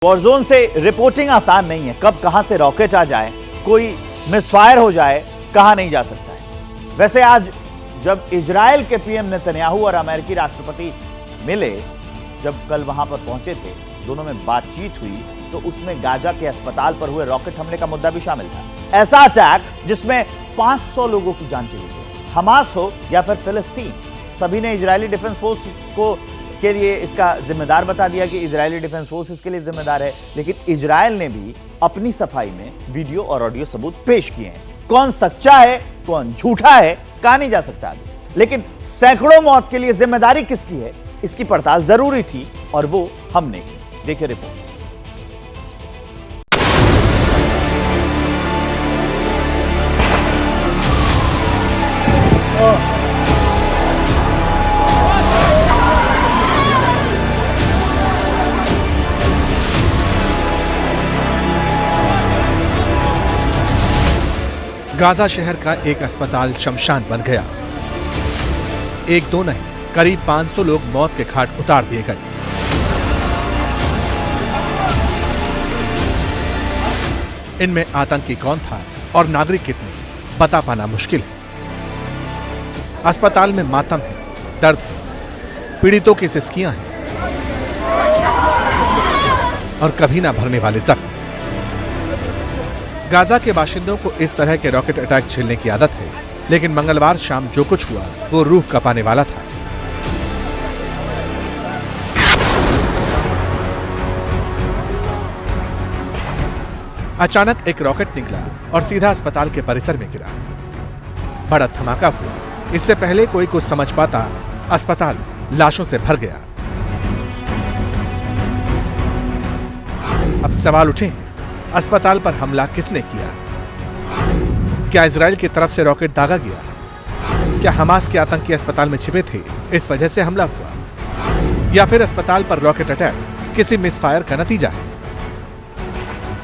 Warzone से reporting आसान नहीं है। कब कहां से रॉकेट आ जाए, कोई मिसफायर हो जाए, कहा नहीं जा सकता है। वैसे आज जब इजराइल के पीएम नेतन्याहू और अमेरिकी राष्ट्रपति मिले, जब कल वहां पर पहुंचे थे, दोनों में बातचीत हुई, तो उसमें गाजा के अस्पताल पर हुए रॉकेट हमले का मुद्दा भी शामिल था। ऐसा अटैक जिसमें 500 लोगों की जान चली गई। हमास हो या फिर फिलिस्तीन, सभी ने इजरायली डिफेंस फोर्स को के लिए इसका जिम्मेदार बता दिया कि इजरायली डिफेंस फोर्स इसके लिए जिम्मेदार है। लेकिन इजरायल ने भी अपनी सफाई में वीडियो और ऑडियो सबूत पेश किए हैं। कौन सच्चा है, कौन झूठा है, कहा नहीं जा सकता अभी। लेकिन सैकड़ों मौत के लिए जिम्मेदारी किसकी है, इसकी पड़ताल जरूरी थी और वो हमने की। देखिए रिपोर्ट। गाजा शहर का एक अस्पताल शमशान बन गया। एक दो नहीं, करीब 500 लोग मौत के घाट उतार दिए गए। इनमें आतंकी कौन था और नागरिक कितने, बता पाना मुश्किल है। अस्पताल में मातम है, दर्द है, पीड़ितों की सिसकियां हैं और कभी ना भरने वाले जख्म। गाजा के बाशिंदों को इस तरह के रॉकेट अटैक झेलने की आदत है, लेकिन मंगलवार शाम जो कुछ हुआ वो रूह कपाने वाला था। अचानक एक रॉकेट निकला और सीधा अस्पताल के परिसर में गिरा। बड़ा धमाका हुआ। इससे पहले कोई कुछ समझ पाता, अस्पताल लाशों से भर गया। अब सवाल उठे, अस्पताल पर हमला किसने किया? क्या इजराइल की तरफ से रॉकेट दागा गया? क्या हमास के आतंकी अस्पताल में छिपे थे, इस वजह से हमला हुआ? या फिर अस्पताल पर रॉकेट अटैक किसी मिसफायर का नतीजा है?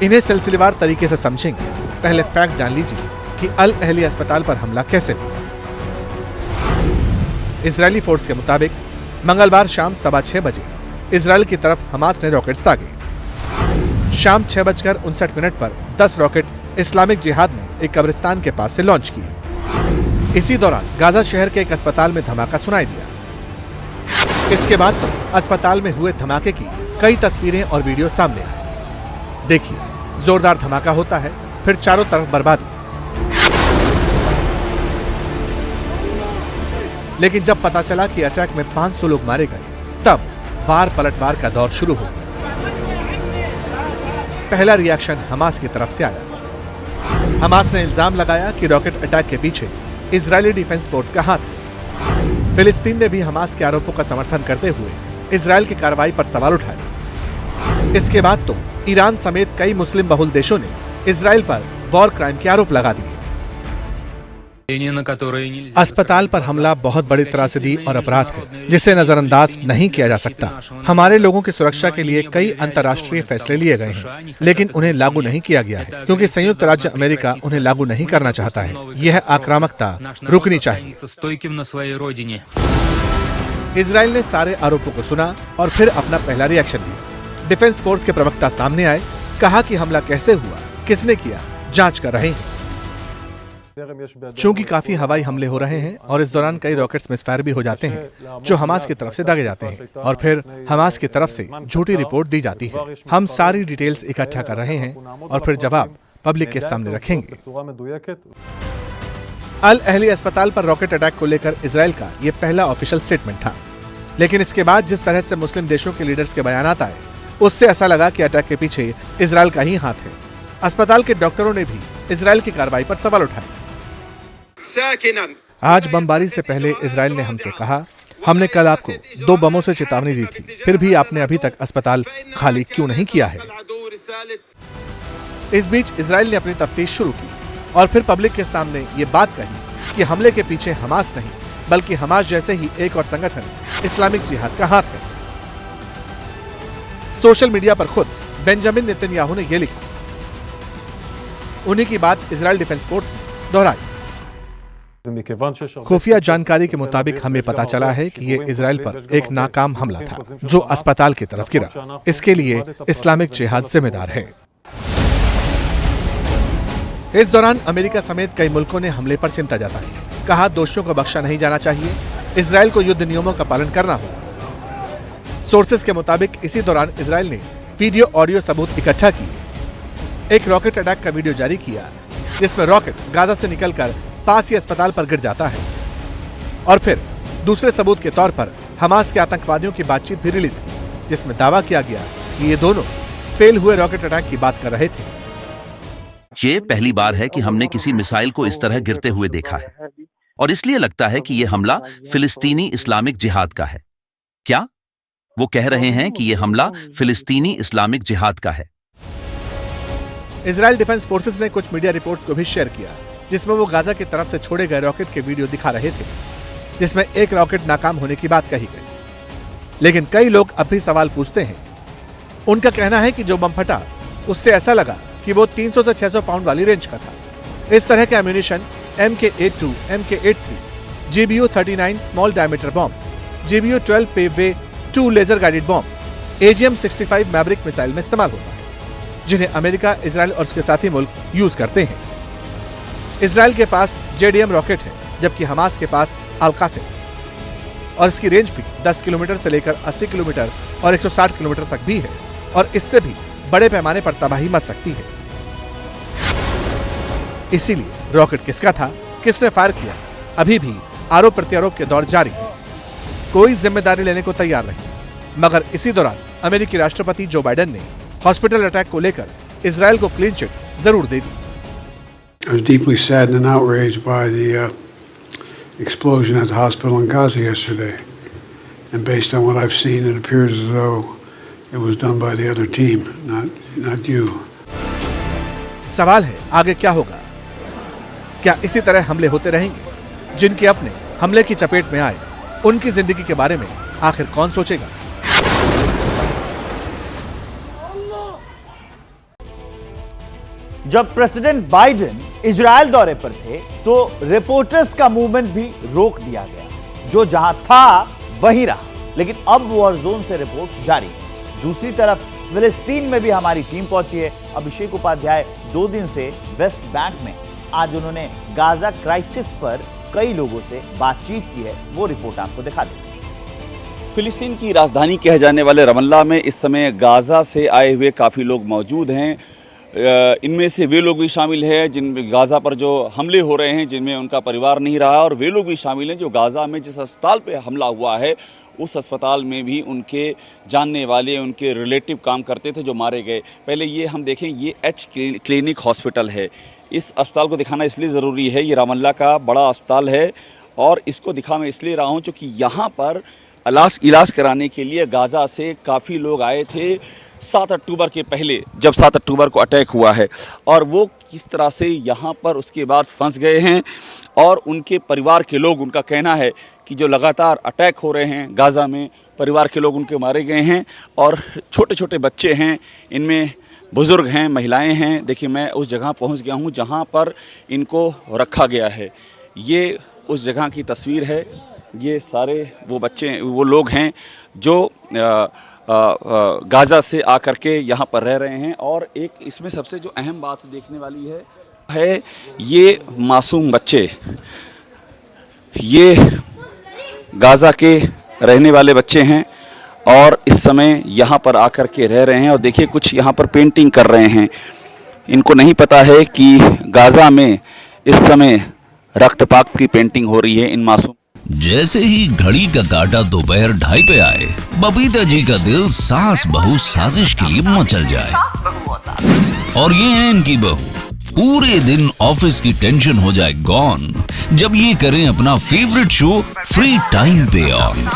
इन्हें सिलसिलेवार तरीके से समझेंगे। पहले फैक्ट जान लीजिए कि अल अहली अस्पताल पर हमला कैसे हुआ। इजरायली फोर्स के मुताबिक मंगलवार शाम 6:15 बजे इजराइल की तरफ हमास ने रॉकेट्स दागे। शाम 6:59 पर 10 रॉकेट इस्लामिक जिहाद ने एक कब्रिस्तान के पास से लॉन्च किए। इसी दौरान गाजा शहर के एक अस्पताल में धमाका सुनाई दिया। इसके बाद तो अस्पताल में हुए धमाके की कई तस्वीरें और वीडियो सामने आए। देखिए, जोरदार धमाका होता है, फिर चारों तरफ बर्बादी। लेकिन जब पता चला कि अटैक में 500 लोग मारे गए, तब वार पलटवार का दौर शुरू हो गया। पहला रिएक्शन हमास की तरफ से आया। हमास ने इल्जाम लगाया कि रॉकेट अटैक के पीछे इजरायली डिफेंस फोर्स का हाथ है। फिलिस्तीन ने भी हमास के आरोपों का समर्थन करते हुए इजराइल की कार्रवाई पर सवाल उठाए। इसके बाद तो ईरान समेत कई मुस्लिम बहुल देशों ने इजराइल पर वॉर क्राइम के आरोप लगा दिए। अस्पताल पर हमला बहुत बड़ी त्रासदी और अपराध है, जिसे नजरअंदाज नहीं किया जा सकता। हमारे लोगों की सुरक्षा के लिए कई अंतर्राष्ट्रीय फैसले लिए गए हैं, लेकिन उन्हें लागू नहीं किया गया है, क्योंकि संयुक्त राज्य अमेरिका उन्हें लागू नहीं करना चाहता है। यह आक्रामकता रुकनी चाहिए। इजराइल ने सारे आरोपों को सुना और फिर अपना पहला रिएक्शन दिया। डिफेंस फोर्स के प्रवक्ता सामने आए, कहा कि हमला कैसे हुआ, किसने किया, जांच कर रहे हैं। चूंकि काफी हवाई हमले हो रहे हैं और इस दौरान कई रॉकेट्स मिसफायर भी हो जाते हैं, जो हमास की तरफ से दागे जाते हैं और फिर हमास की तरफ से झूठी रिपोर्ट दी जाती है। हम सारी डिटेल्स इकट्ठा कर रहे हैं और फिर जवाब पब्लिक के सामने रखेंगे। अल अहली अस्पताल पर रॉकेट अटैक को लेकर इजराइल का यह पहला ऑफिशियल स्टेटमेंट था, लेकिन इसके बाद जिस तरह से मुस्लिम देशों के लीडर्स के बयानात आए, उससे ऐसा लगा कि अटैक के पीछे इजराइल का ही हाथ है। अस्पताल के डॉक्टरों ने भी इजराइल की कार्रवाई पर सवाल उठाए। आज बमबारी से पहले इजराइल ने हमसे कहा, हमने कल आपको 2 बमों से चेतावनी दी थी, फिर भी आपने अभी तक अस्पताल खाली क्यों नहीं किया है? इस बीच इजराइल ने अपनी तफ्तीश शुरू की और फिर पब्लिक के सामने ये बात कही कि हमले के पीछे हमास नहीं, बल्कि हमास जैसे ही एक और संगठन इस्लामिक जिहाद का हाथ है। सोशल मीडिया पर खुद बेंजामिन नेतन्याहू ने यह लिखा। उन्हीं की बात इजराइल डिफेंस फोर्स ने दोहराई। खुफिया जानकारी के मुताबिक हमें पता चला है कि ये इजराइल पर एक नाकाम हमला था जो अस्पताल की तरफ गिरा। इसके लिए इस्लामिक जिहाद जिम्मेदार है। इस दौरान अमेरिका समेत कई मुल्कों ने हमले पर चिंता जताई। कहा दोषियों को बख्शा नहीं जाना चाहिए, इजराइल को युद्ध नियमों का पालन करना होगा। सोर्सेस के मुताबिक इसी दौरान इजराइल ने वीडियो ऑडियो सबूत इकट्ठा किए। एक रॉकेट अटैक का वीडियो जारी किया जिसमें रॉकेट गाजा से निकलकर पास ही अस्पताल पर गिर जाता है और फिर दूसरे सबूत के तौर पर हमास के आतंकवादियों की बातचीत भी रिलीज की जिसमें दावा किया गया कि ये दोनों फेल हुए रॉकेट अटैक की बात कर रहे थे। ये पहली बार है कि हमने किसी मिसाइल को इस तरह गिरते हुए देखा है और इसलिए लगता है कि यह हमला फिलिस्तीनी इस्लामिक जिहाद का है। क्या वो कह रहे हैं कि यह हमला फिलिस्तीनी इस्लामिक जिहाद का है? इजराइल डिफेंस फोर्सेस ने कुछ मीडिया रिपोर्ट्स को भी शेयर किया जिसमें वो गाजा की तरफ से छोड़े गए रॉकेट के वीडियो दिखा रहे थे जिसमें एक रॉकेट नाकाम होने की बात कही गई। लेकिन कई लोग अब भी सवाल पूछते हैं। उनका कहना है कि जो बम फटा उससे ऐसा लगा कि वो 300 से 600 पाउंड वाली रेंज का था। इस तरह के ammunition MK82, MK83, GBU-39 small diameter bomb, GBU-12 Paveway 2 laser guided bomb, AGM-65 Maverick missile में इस्तेमाल होता है जिन्हें अमेरिका, इजराइल और उसके साथी मुल्क यूज करते हैं। इजराइल के पास JDM रॉकेट है जबकि हमास के पास अल-कासिम और इसकी रेंज भी 10 किलोमीटर से लेकर 80 किलोमीटर और 160 किलोमीटर तक भी है और इससे भी बड़े पैमाने पर तबाही मच सकती है। इसीलिए रॉकेट किसका था, किसने फायर किया, अभी भी आरोप प्रत्यारोप के दौर जारी है। कोई जिम्मेदारी लेने को तैयार नहीं। मगर इसी दौरान अमेरिकी राष्ट्रपति जो बाइडेन ने हॉस्पिटल अटैक को लेकर इजराइल को क्लीन चिट जरूर दे दी। I was deeply saddened and outraged by the explosion at the hospital in Gaza yesterday. And based on what I've seen, it appears as though it was done by the other team, not you. सवाल है आगे क्या होगा? क्या इसी तरह हमले होते रहेंगे? जिनके अपने हमले की चपेट में आए उनकी जिंदगी के बारे में आखिर कौन सोचेगा? जब प्रेसिडेंट बाइडेन इजरायल दौरे पर थे तो रिपोर्टर्स का मूवमेंट भी रोक दिया गया। जो जहां था वहीं रहा, लेकिन अब वॉर जोन से रिपोर्ट जारी है। दूसरी तरफ फिलिस्तीन में भी हमारी टीम पहुंची है। अभिषेक उपाध्याय 2 दिन से वेस्ट बैंक में, आज उन्होंने गाजा क्राइसिस पर कई लोगों से बातचीत की है। वो रिपोर्ट आपको दिखा देंगे। फिलिस्तीन की राजधानी कहे जाने वाले रमल्ला में इस समय गाजा से आए हुए काफ़ी लोग मौजूद हैं। इनमें से वे लोग भी शामिल हैं जिन गाज़ा पर जो हमले हो रहे हैं जिनमें उनका परिवार नहीं रहा, और वे लोग भी शामिल हैं जो गाज़ा में जिस अस्पताल पे हमला हुआ है उस अस्पताल में भी उनके जानने वाले, उनके रिलेटिव काम करते थे जो मारे गए। पहले ये हम देखें, ये एच क्लिनिक हॉस्पिटल है। इस अस्पताल को दिखाना इसलिए ज़रूरी है, ये रामल्ला का बड़ा अस्पताल है और इसको दिखा मैं इसलिए रहा हूँ क्योंकि यहाँ पर इलाज कराने के लिए गाज़ा से काफ़ी लोग आए थे 7 अक्टूबर के पहले, जब 7 अक्टूबर को अटैक हुआ है, और वो किस तरह से यहाँ पर उसके बाद फंस गए हैं। और उनके परिवार के लोग, उनका कहना है कि जो लगातार अटैक हो रहे हैं गाज़ा में, परिवार के लोग उनके मारे गए हैं और छोटे छोटे बच्चे हैं, इनमें बुज़ुर्ग हैं, महिलाएं हैं। देखिए, मैं उस जगह पहुँच गया हूँ जहाँ पर इनको रखा गया है। ये उस जगह की तस्वीर है। ये सारे वो बच्चे, वो लोग हैं जो गाज़ा से आकर के यहाँ पर रह रहे हैं। और एक इसमें सबसे जो अहम बात देखने वाली है ये मासूम बच्चे, ये गाज़ा के रहने वाले बच्चे हैं और इस समय यहाँ पर आकर के रह रहे हैं। और देखिए, कुछ यहाँ पर पेंटिंग कर रहे हैं। इनको नहीं पता है कि गाज़ा में इस समय रक्तपात की पेंटिंग हो रही है इन मासूम। जैसे ही घड़ी का काटा दोपहर 2:30 पे आए, बबीता जी का दिल सास बहू साजिश के लिए मचल जाए। और ये है इनकी बहू, पूरे दिन ऑफिस की टेंशन हो जाए गॉन जब ये करें अपना फेवरेट शो फ्री टाइम पे ऑन।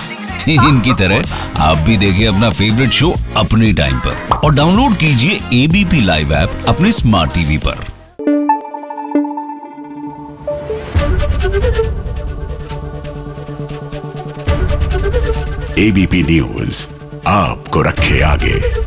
इनकी तरह आप भी देखें अपना फेवरेट शो अपने टाइम पर और डाउनलोड कीजिए ABP लाइव ऐप अपने स्मार्ट टीवी पर। ABP न्यूज आपको रखे आगे।